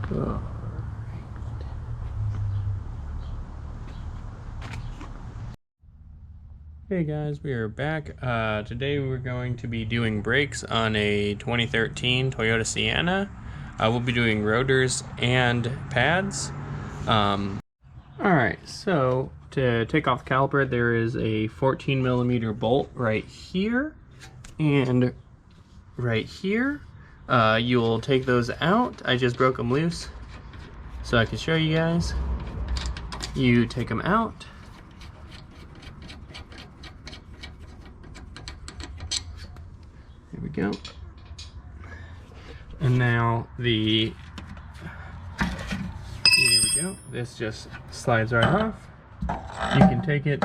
Oh. Hey guys, we are back. Today we're going to be doing brakes on a 2013 Toyota Sienna. We'll be doing rotors and pads. Alright, so to take off the caliper, there is a 14 millimeter bolt right here and right here. You'll take those out. I just broke them loose so I can show you guys. You take them out. There we go. And now here we go. This just slides right off. You can take it,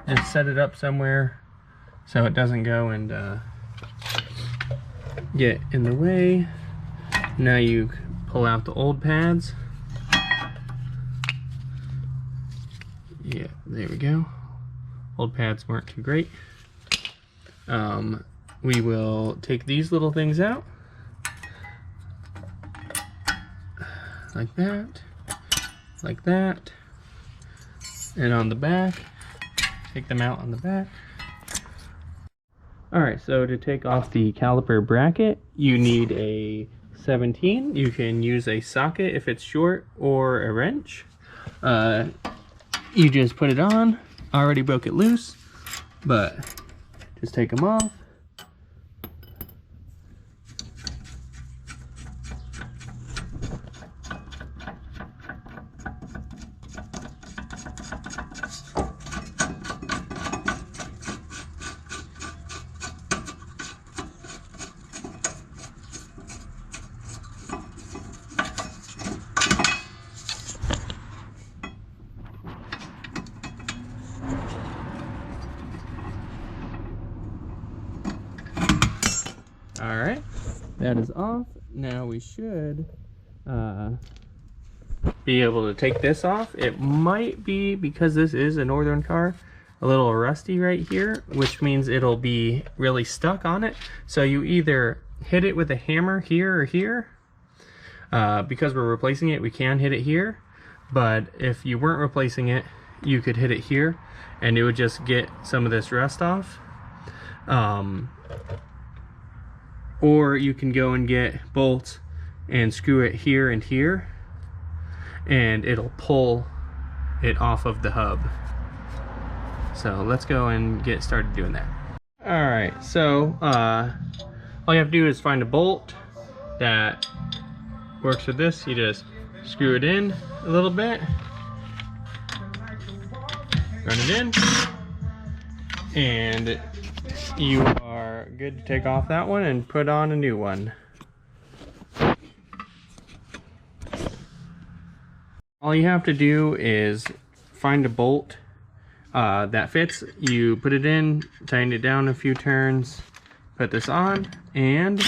just set it up somewhere so it doesn't go and get in the way. Now you pull out the old pads. Yeah, there we go. Old pads weren't too great. We will take these little things out, like that, and on the back, take them out on the back. Alright, so to take off the caliper bracket, you need a 17. You can use a socket if it's short, or a wrench. You just put it on. I already broke it loose, but just take them off. Alright, that is off. Now we should be able to take this off. It might be, because this is a northern car, a little rusty right here, which means it'll be really stuck on it. So you either hit it with a hammer here or here. Because we're replacing it, we can hit it here. But if you weren't replacing it, you could hit it here and it would just get some of this rust off. Or you can go and get bolts and screw it here and here, and it'll pull it off of the hub. So let's go and get started doing that. Alright, so all you have to do is find a bolt that works with this. You just screw it in a little bit, run it in, and you are good to take off that one and put on a new one. All you have to do is find a bolt that fits. You put it in, tighten it down a few turns, put this on, and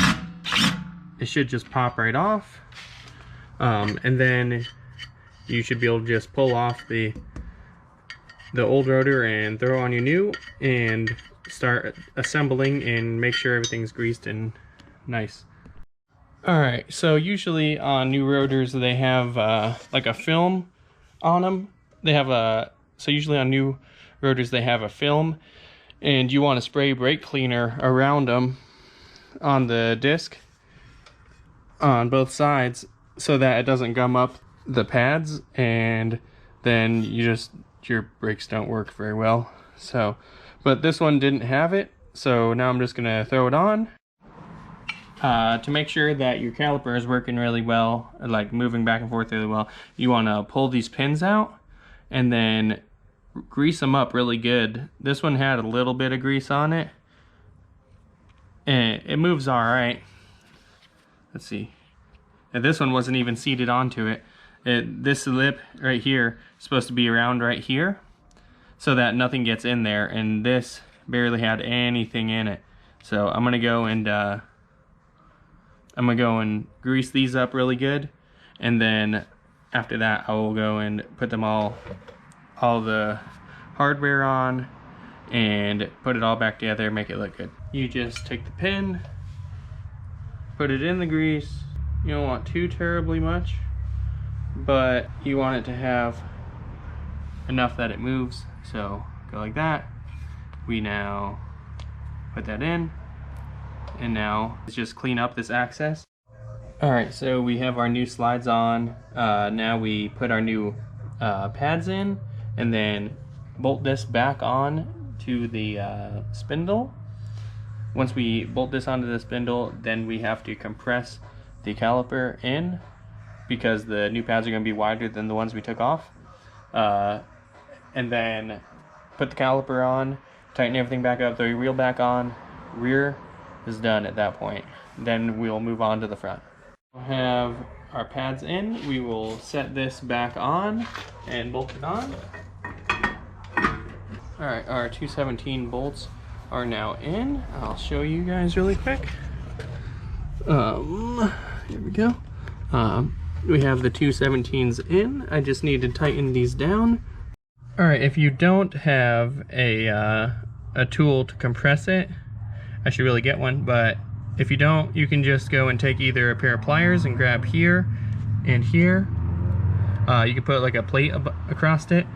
it should just pop right off. And then you should be able to just pull off the old rotor and throw on your new, and start assembling and make sure everything's greased and nice. Alright, so usually on new rotors they have like a film on them. So usually on new rotors they have a film, and you want to spray brake cleaner around them on the disc on both sides so that it doesn't gum up the pads, and then your brakes don't work very well. So, but this one didn't have it, so now I'm just gonna throw it on. To make sure that your caliper is working really well, like moving back and forth really well, you want to pull these pins out and then grease them up really good. This one had a little bit of grease on it, and it moves all right. Let's see. And this one wasn't even seated onto it. This lip right here is supposed to be around right here, so that nothing gets in there, and this barely had anything in it. So I'm gonna go and grease these up really good, and then after that I will go and put them all the hardware on and put it all back together, make it look good. You just take the pin, put it in the grease. You don't want too terribly much, but you want it to have enough that it moves. So go like that. We now put that in, and now let's just clean up this access. Alright, so we have our new slides on. Now we put our new pads in, and then bolt this back on to the spindle. Once we bolt this onto the spindle, then we have to compress the caliper in, because the new pads are going to be wider than the ones we took off. And then put the caliper on, tighten everything back up, throw your wheel back on. Rear is done at that point. Then we'll move on to the front. We'll have our pads in. We will set this back on and bolt it on. Alright, our 217 bolts are now in. I'll show you guys really quick. Here we go. We have the 217s in. I just need to tighten these down. Alright, if you don't have a tool to compress it, I should really get one, but if you don't, you can just go and take either a pair of pliers and grab here and here. You can put like a plate across it,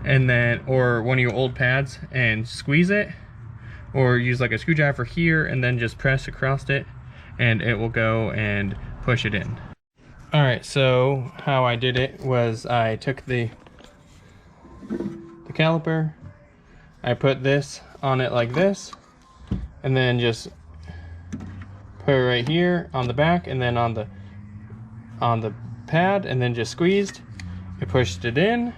and then, or one of your old pads, and squeeze it, or use like a screwdriver here and then just press across it, and it will go and push it in. Alright, so how I did it was I took the caliper, I put this on it like this, and then just put it right here on the back, and then on the pad, and then just squeezed. I pushed it in,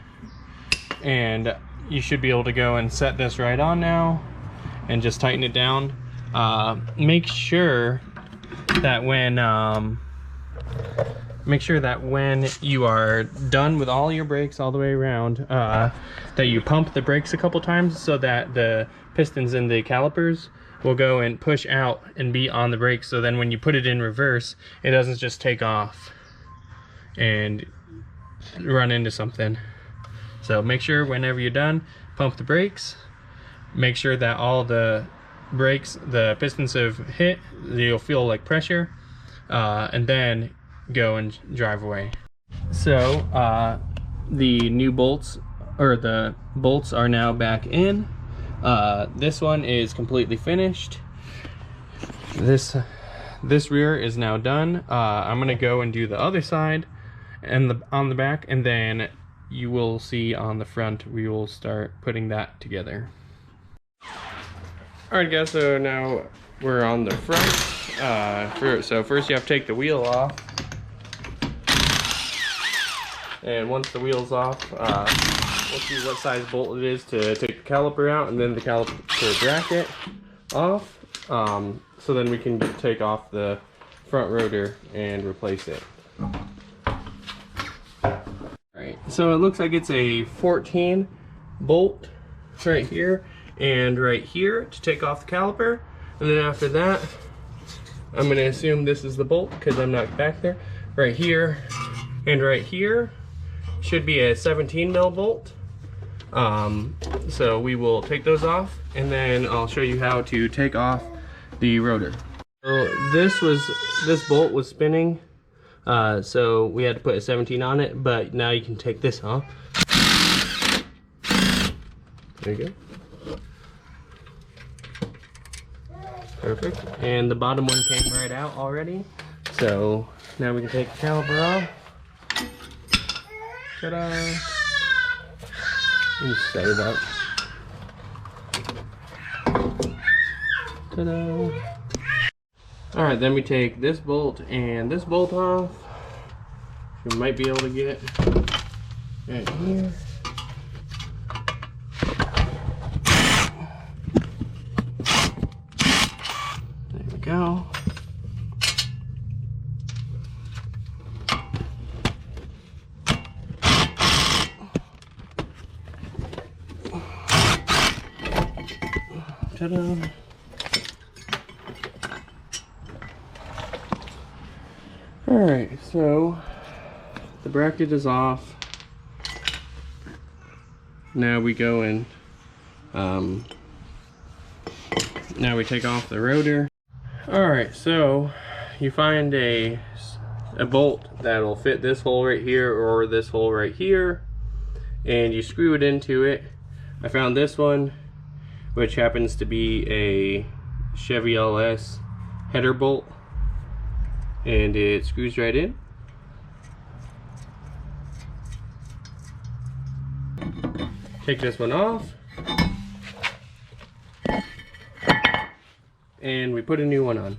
and you should be able to go and set this right on now and just tighten it down. Make sure that when you are done with all your brakes all the way around, that you pump the brakes a couple times so that the pistons in the calipers will go and push out and be on the brakes, so then when you put it in reverse, it doesn't just take off and run into something. So make sure whenever you're done, pump the brakes, make sure that all the brakes, the pistons have hit, you'll feel like pressure, and then go and drive away. So the new bolts, or the bolts, are now back in. This one is completely finished. This rear is now done. I'm gonna go and do the other side and on the back, and then you will see on the front we will start putting that together. Alright guys, so now we're on the front. So first you have to take the wheel off. And once the wheel's off, we'll see what size bolt it is to take the caliper out, and then the caliper bracket off. So then we can take off the front rotor and replace it. Alright, so it looks like it's a 14 bolt right here and right here to take off the caliper. And then after that, I'm going to assume this is the bolt because I'm not back there. Right here and right here should be a 17 mil bolt. So we will take those off, and then I'll show you how to take off the rotor. So this bolt was spinning, so we had to put a 17 on it, but now you can take this off. There you go. Perfect. And the bottom one came right out already. So now we can take the caliper off. Ta-da! And set it up. Ta-da! Alright, then we take this bolt and this bolt off. You might be able to get right here. There we go. Ta-da! Alright, so the bracket is off. Now we go and now we take off the rotor. Alright, so you find a a bolt that'll fit this hole right here or this hole right here, and you screw it into it. I found this one, which happens to be a Chevy LS header bolt, and it screws right in. Take this one off, and we put a new one on.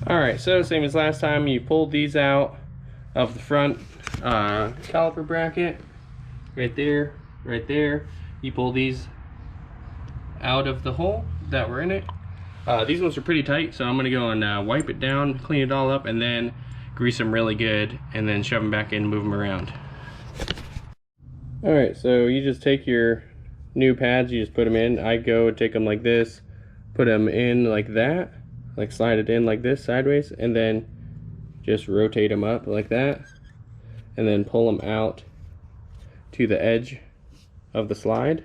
Alright, so same as last time, you pulled these out of the front caliper bracket, right there, right there. You pull these out of the hole that were in it. These ones are pretty tight, so I'm going to go and wipe it down, clean it all up, and then grease them really good, and then shove them back in and move them around. Alright, so you just take your new pads, you just put them in. I go take them like this, put them in like that, like slide it in like this sideways, and then just rotate them up like that, and then pull them out to the edge of the slide.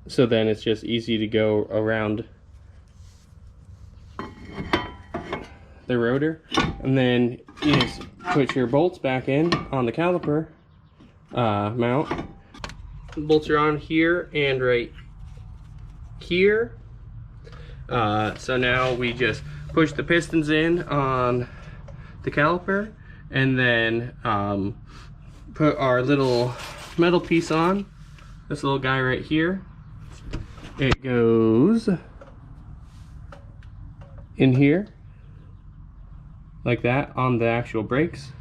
So then it's just easy to go around the rotor, and then you just put your bolts back in on the caliper mount. The bolts are on here and right here. So now we just push the pistons in on the caliper, and then put our little metal piece on, this little guy right here. It goes in here like that on the actual brakes,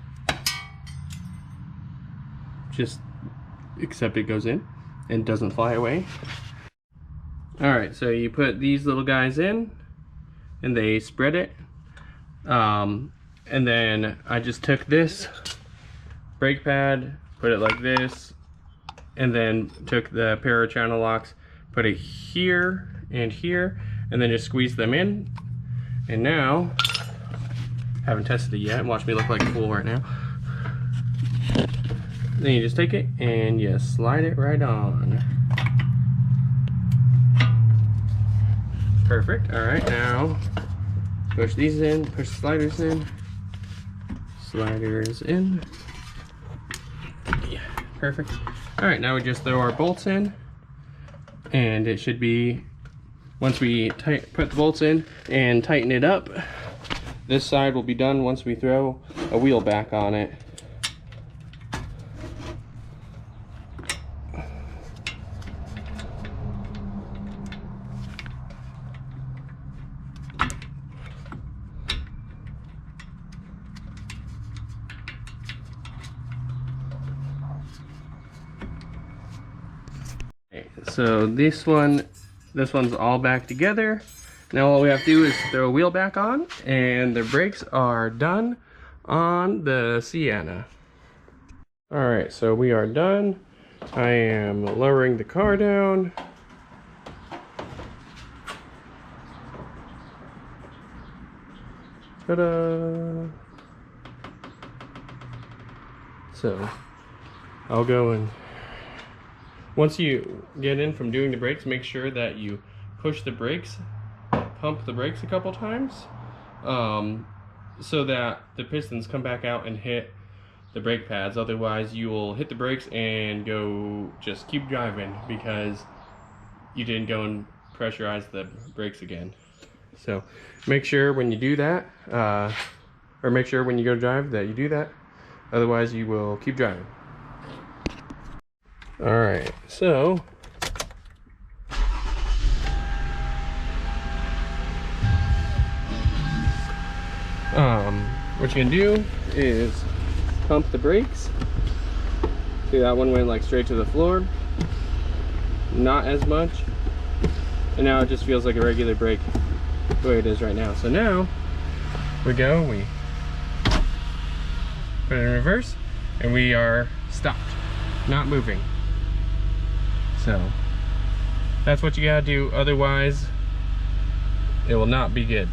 just except it goes in and doesn't fly away. Alright, so you put these little guys in and they spread it, and then I just took this brake pad, put it like this, and then took the pair of channel locks, put it here and here, and then just squeeze them in. And now, haven't tested it yet, watch me look like a fool right now. Then you just take it and you slide it right on. Perfect. Alright, now push these in, push the sliders in. Sliders in. Yeah, perfect. Alright, now we just throw our bolts in, and it should be, once we put the bolts in and tighten it up, this side will be done once we throw a wheel back on it. So this one's all back together. Now all we have to do is throw a wheel back on, and the brakes are done on the Seinna. Alright, so we are done. I am lowering the car down. Ta-da! So I'll go and, once you get in from doing the brakes, make sure that you push the brakes, pump the brakes a couple times, so that the pistons come back out and hit the brake pads. Otherwise you will hit the brakes and go just keep driving because you didn't go and pressurize the brakes again. So make sure when you do that, or make sure when you go drive that you do that, otherwise you will keep driving. Alright, so what you're gonna do is pump the brakes. See, that one went like straight to the floor, not as much, and now it just feels like a regular brake the way it is right now. So now we put it in reverse, and we are stopped, not moving. So that's what you gotta do, otherwise it will not be good.